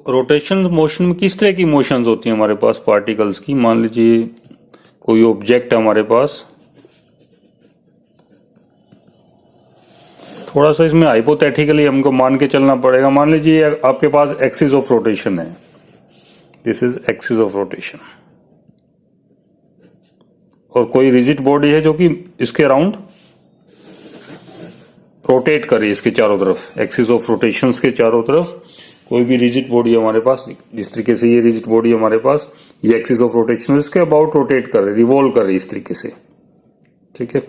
Rotation motion में किस तरह की मोशंस होती हैं हमारे पास पार्टिकल्स की। मान लीजिए कोई ऑब्जेक्ट है हमारे पास, थोड़ा सा इसमें हाइपोथेटिकली हमको मान के चलना पड़ेगा। मान लीजिए आपके पास एक्सिस ऑफ रोटेशन है, this is axis of rotation, और कोई रिजिड बॉडी है जो कि इसके अराउंड रोटेट कर रही है, इसके चारों तरफ, एक्सिस ऑफ रोटेशन के चारों तरफ कोई भी रिजिड बॉडी है हमारे पास। जिस तरीके से ये रिजिड बॉडी हमारे पास, ये एक्सिस ऑफ रोटेशन इसके अबाउट रोटेट कर रही है, रिवॉल्व कर रही है इस तरीके से, ठीक है।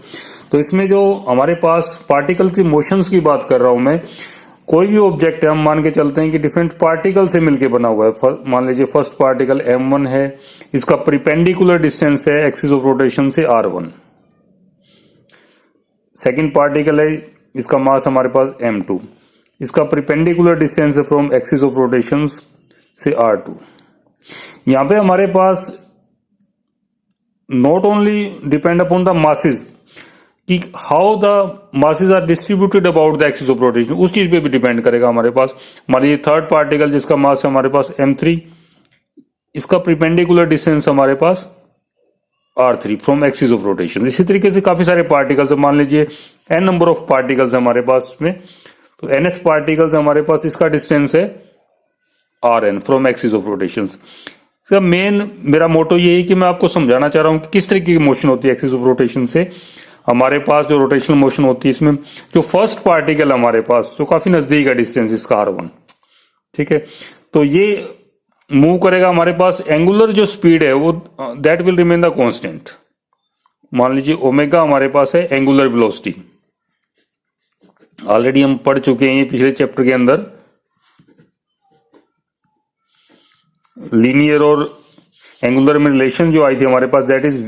तो इसमें जो हमारे पास पार्टिकल की मोशंस की बात कर रहा हूं मैं, कोई भी ऑब्जेक्ट है, हम मान के चलते हैं कि डिफरेंट पार्टिकल से मिलके बना हुआ है। मान लीजिए फर्स्ट पार्टिकल m1 है, इसका प्रिपेंडिकुलर डिस्टेंस है एक्सिस ऑफ रोटेशन से r1। सेकंड पार्टिकल है, इसका मास हमारे पास m2, इसका प्रिपेंडिकुलर डिस्टेंस है फ्रॉम एक्सिस ऑफ रोटेशन से r2। यहां पे हमारे पास not only depend upon the masses कि how the masses are distributed about the axis of rotation, उस चीज पे भी डिपेंड करेगा हमारे पास। मान लीजिए थर्ड पार्टिकल जिसका मास है हमारे पास m3, इसका प्रिपेंडिकुलर डिस्टेंस हमारे पास r3 from axis of rotation. इसी तरीके से काफी सारे पार्टिकल्स, मान लीजिए n नंबर ऑफ पार्टिकल्स हमारे पास में, तो nth पार्टिकल्स हमारे पास, इसका डिस्टेंस है rn from axis of rotation. इसका मेन मेरा मोटो ये है कि मैं आपको समझाना चाह रहा हूं कि किस तरीके की मोशन होती है एक्सिस ऑफ रोटेशन से। हमारे पास जो रोटेशनल मोशन होती है, इसमें जो फर्स्ट पार्टिकल हमारे पास जो काफी नजदीक है डिस्टेंस इसका r1, ठीक है, तो ये मूव करेगा हमारे पास। एंगुलर जो स्पीड है वो that will remain the constant. मान लीजिए ओमेगा हमारे पास है एंगुलर वेलोसिटी, ऑलरेडी हम पढ़ चुके हैं ये पिछले चैप्टर के अंदर। लीनियर और एंगुलर में रिलेशन जो आई थी हमारे पास, that is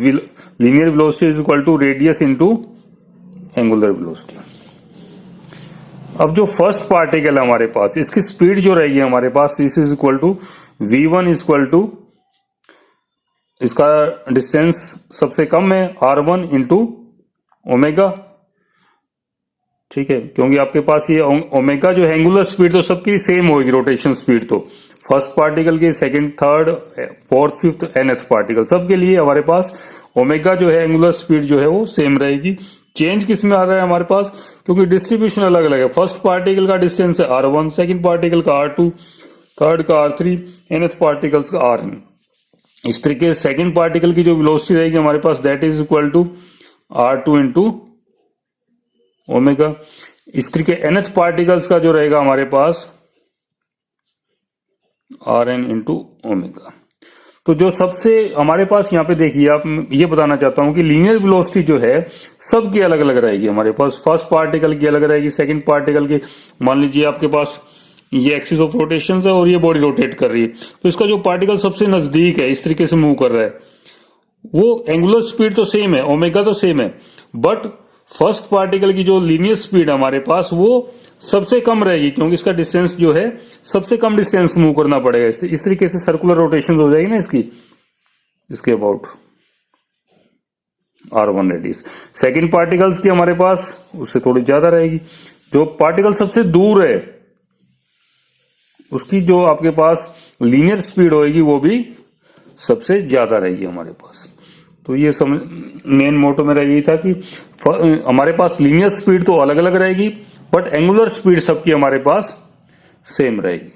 linear velocity is equal to radius into angular velocity. अब जो फर्स्ट पार्टिकल है हमारे पास, इसकी स्पीड जो रहेगी हमारे पास, this is equal to v1 is equal to, इसका डिस्टेंस सबसे कम है r1 इंटू ओमेगा, ठीक है, क्योंकि आपके पास ये ओमेगा जो है एंगुलर स्पीड तो सबकी सेम होगी, रोटेशन स्पीड तो फर्स्ट पार्टिकल के, second, third, fourth, fifth, nth particle सबके लिए हमारे पास ओमेगा जो है एंगुलर स्पीड जो है वो सेम रहेगी। चेंज किस में आ रहा है हमारे पास, क्योंकि डिस्ट्रीब्यूशन अलग अलग है। फर्स्ट पार्टिकल का डिस्टेंस है r1, सेकंड पार्टिकल का r2, थर्ड का r3, nth पार्टिकल्स का rn। इस तरीके से सेकंड पार्टिकल की जो वेलोसिटी रहेगी हमारे पास, that is equal to r2 into omega. इस तरीके nth पार्टिकल्स का जो रहेगा हमारे पास rn इंटू ओमेगा। तो जो सबसे हमारे पास यहाँ पे देखिए, आप ये बताना चाहता हूं कि लीनियर वेलोसिटी जो है सबकी अलग अलग रहेगी हमारे पास। फर्स्ट पार्टिकल की अलग रहेगी, सेकंड पार्टिकल की, मान लीजिए आपके पास ये एक्सिस ऑफ रोटेशन है और ये बॉडी रोटेट कर रही है, तो इसका जो पार्टिकल सबसे नजदीक है इस तरीके से मूव कर रहा है, वो एंगुलर स्पीड तो सेम है, ओमेगा तो सेम है, बट फर्स्ट पार्टिकल की जो लीनियर स्पीड है हमारे पास वो सबसे कम रहेगी, क्योंकि इसका डिस्टेंस जो है सबसे कम डिस्टेंस मूव करना पड़ेगा। इस तरीके से सर्कुलर रोटेशन हो जाएगी ना इसके about r1 radius. Second particles की हमारे पास उससे थोड़ी ज्यादा रहेगी। जो पार्टिकल सबसे दूर है उसकी जो आपके पास लीनियर स्पीड होगी वो भी सबसे ज्यादा रहेगी हमारे पास। तो ये मेन मोटो मेरा यही था कि हमारे पास लीनियर स्पीड तो अलग अलग रहेगी, बट एंगुलर स्पीड सबकी हमारे पास सेम रहेगी।